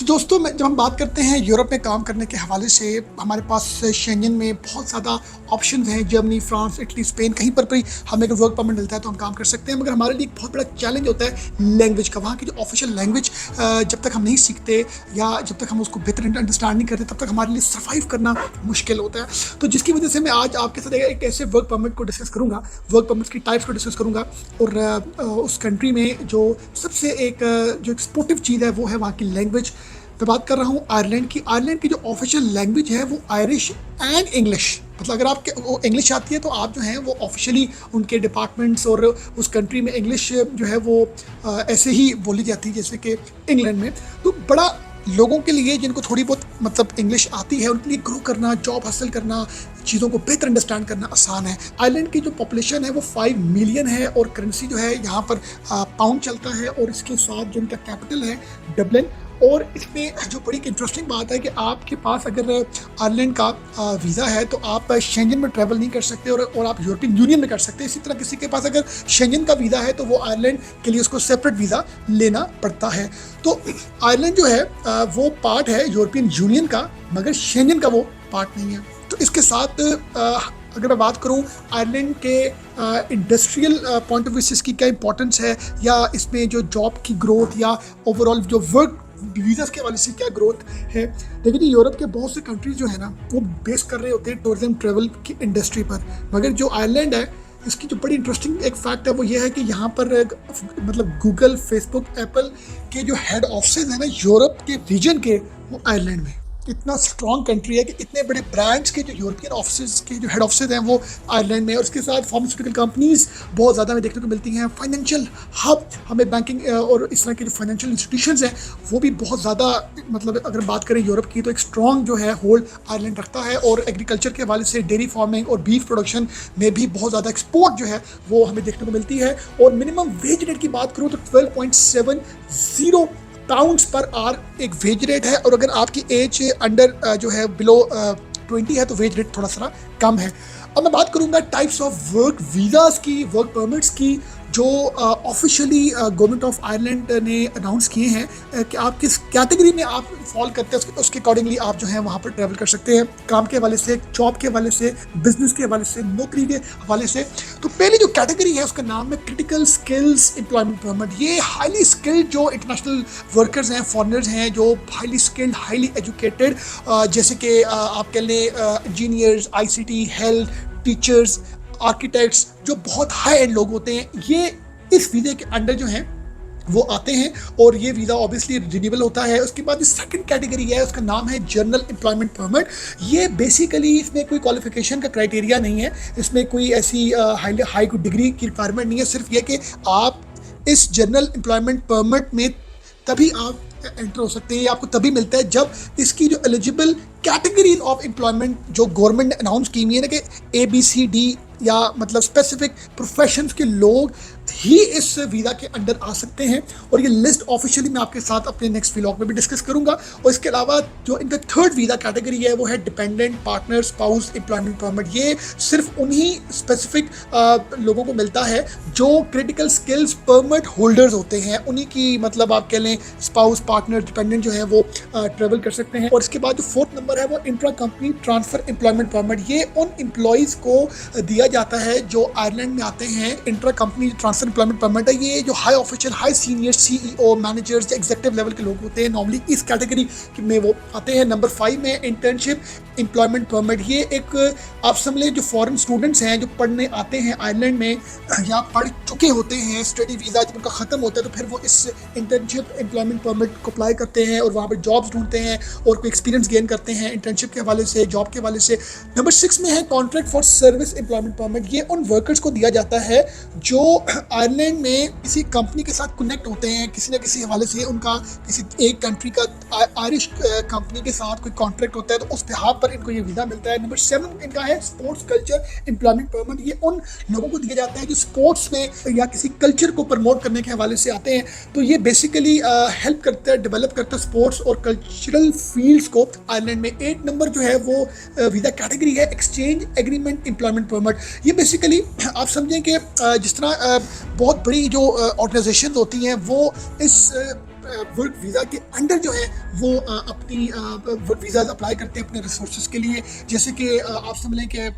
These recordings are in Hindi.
तो दोस्तों जब हम बात करते हैं यूरोप में काम करने के हवाले से, हमारे पास शेंजन में बहुत ज़्यादा ऑप्शंस हैं। जर्मनी, फ्रांस, इटली, स्पेन, कहीं पर भी हमें अगर वर्क परमिट मिलता है तो हम काम कर सकते हैं। मगर हमारे लिए एक बहुत बड़ा चैलेंज होता है लैंग्वेज का। वहाँ की जो ऑफिशियल लैंग्वेज जब तक हम नहीं सीखते या जब तक हम उसको बेहतर अंडरस्टैंड नहीं करते, तब तक हमारे लिए सर्वाइव करना मुश्किल होता है। तो जिसकी वजह से मैं आज आपके साथ एक ऐसे वर्क परमिट को डिस्कस करूँगा, वर्क परमिट की टाइप्स को डिस्कस करूँगा और उस कंट्री में जो सबसे एक जो एक्सपोर्टिव चीज़ है वो है वहाँ की लैंग्वेज। मैं बात कर रहा हूँ आयरलैंड की। आयरलैंड की जो ऑफिशियल लैंग्वेज है वो आयरिश एंड इंग्लिश। मतलब अगर आपके इंग्लिश आती है तो आप जो हैं वो ऑफिशियली उनके डिपार्टमेंट्स और उस कंट्री में इंग्लिश जो है वो ऐसे ही बोली जाती है जैसे कि इंग्लैंड में। तो बड़ा लोगों के लिए जिनको थोड़ी बहुत मतलब इंग्लिश आती है, उनके लिए ग्रो करना, जॉब हासिल करना, चीज़ों को बेहतर अंडरस्टैंड करना आसान है। आयरलैंड की जो पॉपुलेशन है वो 5 मिलियन है और करेंसी जो है यहाँ पर पाउंड चलता है और इसके साथ जो इनका कैपिटल है डबलिन। और इसमें जो बड़ी इंटरेस्टिंग बात है कि आपके पास अगर आयरलैंड का वीज़ा है तो आप शेंजन में ट्रैवल नहीं कर सकते और आप यूरोपियन यूनियन में कर सकते हैं। इसी तरह किसी के पास अगर शेंजन का वीज़ा है तो वो आयरलैंड के लिए उसको सेपरेट वीज़ा लेना पड़ता है। तो आयरलैंड जो है वो पार्ट है यूरोपियन यूनियन का, मगर शेंजन का वो पार्ट नहीं है। तो इसके साथ अगर मैं बात करूं आयरलैंड के इंडस्ट्रियल पॉइंट ऑफ व्यू से इसकी क्या इंपॉर्टेंस है या इसमें जो जॉब की ग्रोथ या ओवरऑल जो वर्क वीज़ा के हवाले से क्या ग्रोथ है। लेकिन यूरोप के बहुत से कंट्रीज जो है ना वो बेस कर रहे होते हैं टूरिज्म ट्रेवल की इंडस्ट्री पर। मगर जो आयरलैंड है इसकी जो बड़ी इंटरेस्टिंग एक फैक्ट है वो ये है कि यहाँ पर मतलब गूगल, फेसबुक, एप्पल के जो हेड ऑफिस है ना यूरोप के रीजन के, वो आयरलैंड में। इतना स्ट्रॉन्ग कंट्री है कि इतने बड़े ब्रांड्स के जो यूरोपियन ऑफिस के जो हेड ऑफिस हैं वो आयरलैंड में। और उसके साथ फार्मास्यूटिकल कंपनीज बहुत ज़्यादा हमें देखने को मिलती हैं। फाइनेंशियल हब, हमें बैंकिंग और इस तरह के जो फाइनेंशियल इंस्टीट्यूशंस हैं वो भी बहुत ज़्यादा, मतलब अगर बात करें यूरोप की तो एक स्ट्रॉन्ग जो है होल्ड आयरलैंड रखता है। और एग्रीकल्चर के हवाले से डेयरी फार्मिंग और बीफ प्रोडक्शन में भी बहुत ज़्यादा एक्सपोर्ट जो है वो हमें देखने को मिलती है। और मिनिमम वेज रेट की बात करूँ तो 12.70 पाउंड्स पर आवर एक वेज रेट है। और अगर आपकी एज अंडर जो है बिलो 20 है तो वेज रेट थोड़ा सा कम है। अब मैं बात करूंगा टाइप्स ऑफ वर्क वीज़ाज़ की, वर्क परमिट्स की, जो ऑफिशियली गवर्नमेंट ऑफ आयरलैंड ने अनाउंस किए हैं कि आप किस कैटेगरी में आप फॉल करते हैं, उसके अकॉर्डिंगली आप जो है वहाँ पर ट्रैवल कर सकते हैं। काम के हवाले से, जॉब के हवाले से, बिजनेस के हवाले से, नौकरी के हवाले से। तो पहली जो कैटेगरी है उसका नाम है क्रिटिकल स्किल्स एम्प्लॉयमेंट परमिट। ये हाईली स्किल्ड जो इंटरनेशनल वर्कर्स हैं, फॉरेनर्स हैं, जो हाईली स्किल्ड, हाईली एजुकेटेड, जैसे कि आप कह लें engineers, ICT, health, teachers, architects, जो बहुत हाई एंड लोग होते हैं, ये इस वीज़े के अंडर जो हैं वो आते हैं। और ये वीज़ा ऑब्वियसली रिन्यूएबल होता है। उसके बाद सेकंड कैटेगरी है, उसका नाम है जनरल एम्प्लॉयमेंट परमिट। ये बेसिकली इसमें कोई क्वालिफिकेशन का क्राइटेरिया नहीं है, इसमें कोई ऐसी हाई कोई डिग्री की रिक्वायरमेंट नहीं है। सिर्फ ये कि आप इस जनरल एम्प्लॉयमेंट परमिट में तभी आप एंटर हो सकते हैं, आपको तभी मिलता है जब इसकी जो एलिजिबल कैटेगरीज ऑफ एम्प्लॉयमेंट जो गवर्नमेंट ने अनाउंस की हुई है ना कि ABCD या मतलब स्पेसिफिक प्रोफेशंस के लोग ही इस वीज़ा के अंडर आ सकते हैं। और ये लिस्ट ऑफिशियली मैं आपके साथ अपने नेक्स्ट व्लॉग में भी डिस्कस करूंगा। और इसके अलावा जो इनका थर्ड वीज़ा कैटेगरी है वो है dependent partner spouse employment permit. ये सिर्फ उन्हीं स्पेसिफिक लोगों को मिलता है जो क्रिटिकल स्किल्स परमिट होल्डर्स होते हैं, उन्हीं की मतलब आप कह लें स्पाउस, पार्टनर, डिपेंडेंट जो है वो ट्रेवल कर सकते हैं। और इसके बाद जो फोर्थ नंबर है वो intra company transfer employment permit. ये उन एम्प्लॉयज़ को दिया जाता है जो आयरलैंड में आते हैं। Intra company transfer employment permit है, ये जो high official, high senior, CEO, managers, executive level के लोग होते हैं, नॉर्मली इस कैटेगरी में वो आते हैं। नंबर 5 में इंटर्नशिप एम्प्लॉयमेंट परमिट। ये एक आप समझ लें जो फॉरेन स्टूडेंट्स हैं जो पढ़ने आते हैं आयरलैंड में या पढ़ चुके होते हैं, स्टडी वीज़ा जब उनका ख़त्म होता है तो फिर वो इस इंटर्नशिप एम्प्लॉयमेंट परमिट को अप्लाई करते हैं और वहाँ पर जॉब्स ढूंढते हैं और कोई एक्सपीरियंस गेन करते हैं इंटर्नशिप के हवाले से, जॉब के हवाले से। नंबर 6 में है contract for service employment permit. ये उन वर्कर्स को दिया जाता है जो आयरलैंड में किसी कंपनी के साथ कनेक्ट होते हैं, किसी न किसी हवाले से उनका किसी एक कंट्री का आयरिश कंपनी के साथ कोई कॉन्ट्रैक्ट होता है तो उस बिहाफ पर इनको ये वीज़ा मिलता है। नंबर 7 इनका है स्पोर्ट्स कल्चर एम्प्लॉयमेंट परमिट। ये उन लोगों को दिया जाता है जो स्पोर्ट्स में या किसी कल्चर को प्रमोट करने के हवाले से आते हैं। तो ये बेसिकली हेल्प करता है, डेवलप करता है स्पोर्ट्स और कल्चरल फील्ड्स को आयरलैंड में। 8 नंबर जो है वो वीज़ा कैटेगरी है एक्सचेंज एग्रीमेंट एम्प्लॉयमेंट परमिट। ये बेसिकली आप समझें कि जिस तरह बहुत बड़ी जो ऑर्गेनाइजेशन होती हैं वो इस वर्क वीज़ा के अंडर जो है वो अपनी वर्क वीज़ा अप्लाई करते हैं अपने रिसोर्सेज के लिए। जैसे कि आप समझ लें कि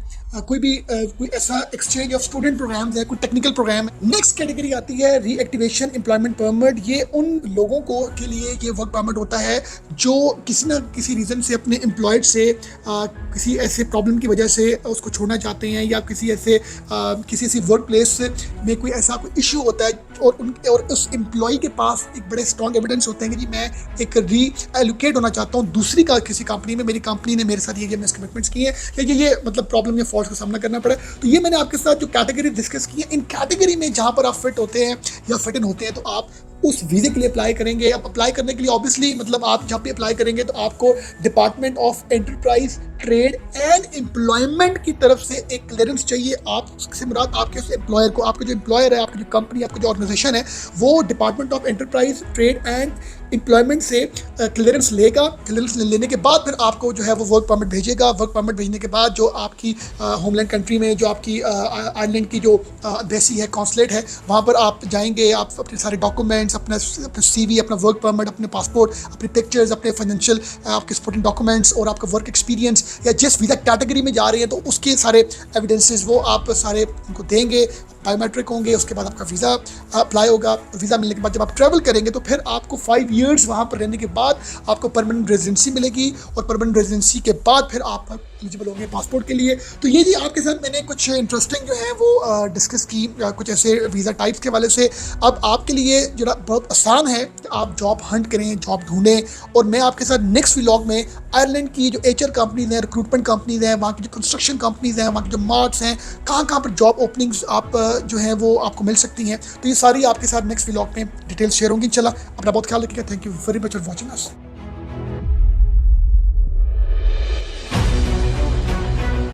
कोई ऐसा एक्सचेंज ऑफ स्टूडेंट प्रोग्राम है, कोई टेक्निकल प्रोग्राम है। नेक्स्ट कैटेगरी आती है रीएक्टिवेशन एम्प्लॉयमेंट परमिट। ये उन लोगों को के लिए ये वर्क परमिट होता है जो किसी ना किसी रीज़न से अपने एम्प्लॉयड से किसी ऐसे प्रॉब्लम की वजह से उसको छोड़ना चाहते हैं, या किसी ऐसी वर्क प्लेस में कोई इशू होता है और उस एम्प्लॉय के पास एक बड़े स्ट्रॉन्ग एविडेंस होते हैं कि जी मैं एक री एलोकेट होना चाहता हूँ दूसरी किसी कंपनी में, मेरी कंपनी ने मेरे साथ ये कमिटमेंट्स किए हैं, ये मतलब प्रॉब्लम या फॉल्ट का सामना करना पड़ा। तो ये मैंने आपके साथ जो कैटेगरी डिस्कस की है, इन कैटेगरी में जहाँ पर आप फिट होते हैं या फिट इन होते हैं तो आप उस वीज़े के लिए अप्लाई करेंगे। अब अप्लाई करने के लिए ऑब्वियसली मतलब आप जब भी अप्लाई करेंगे तो आपको department of enterprise trade and employment की तरफ से एक क्लियरेंस चाहिए। आपसे मुराद आपके उस एम्प्लॉयर को, आपका जो एम्प्लॉयर है, आपकी जो कंपनी, आपका जो ऑर्गेनाइजेशन है, वो department of enterprise trade and employment से क्लियरेंस लेगा। क्लियरेंस लेने के बाद फिर आपको जो है वो वर्क परमिट भेजेगा। वर्क परमिट भेजने के बाद जो आपकी होमलैंड कंट्री में जो आपकी आयरलैंड की जो एम्बेसी है, कॉन्सुलेट है, वहाँ पर आप जाएंगे। आप अपने सारे डॉक्यूमेंट्स, अपना CV, अपना वर्क परमिट, अपने पासपोर्ट, अपने पिक्चर्स, अपने फाइनेंशियल आपके सपोर्टिंग डॉक्यूमेंट्स और आपका वर्क एक्सपीरियंस या जिस वीज़ा कैटेगरी में जा रहे हैं तो उसके सारे एविडेंसेस वो आप सारे उनको देंगे। बायोमेट्रिक होंगे, उसके बाद आपका वीज़ा अप्लाई होगा। वीज़ा मिलने के बाद जब आप ट्रैवल करेंगे तो फिर आपको 5 इयर्स वहाँ पर रहने के बाद आपको परमानेंट रेजिडेंसी मिलेगी और परमानेंट रेजिडेंसी के बाद फिर आप एलिजिबल होंगे पासपोर्ट के लिए। तो ये जी आपके साथ मैंने कुछ इंटरेस्टिंग जो है वो डिस्कस की कुछ ऐसे वीज़ा टाइप्स के वाले से। अब आपके लिए जो बहुत आसान है कि आप जॉब हंट करें, जॉब ढूंढें। और मैं आपके साथ नेक्स्ट व्लॉग में आयरलैंड की जो HR कंपनीज हैं, रिक्रूटमेंट कंपनीज हैं, वहाँ की जो कंस्ट्रक्शन कंपनीज हैं, वहाँ की जो मार्ट्स हैं, कहाँ पर जॉब ओपनिंग्स आप जो हैं वो आपको मिल सकती हैं, तो ये सारी आपके साथ नेक्स्ट व्लॉग में डिटेल्स शेयर होंगी। इंशाल्लाह अपना बहुत ख्याल रखिएगा। Thank you very much for watching us.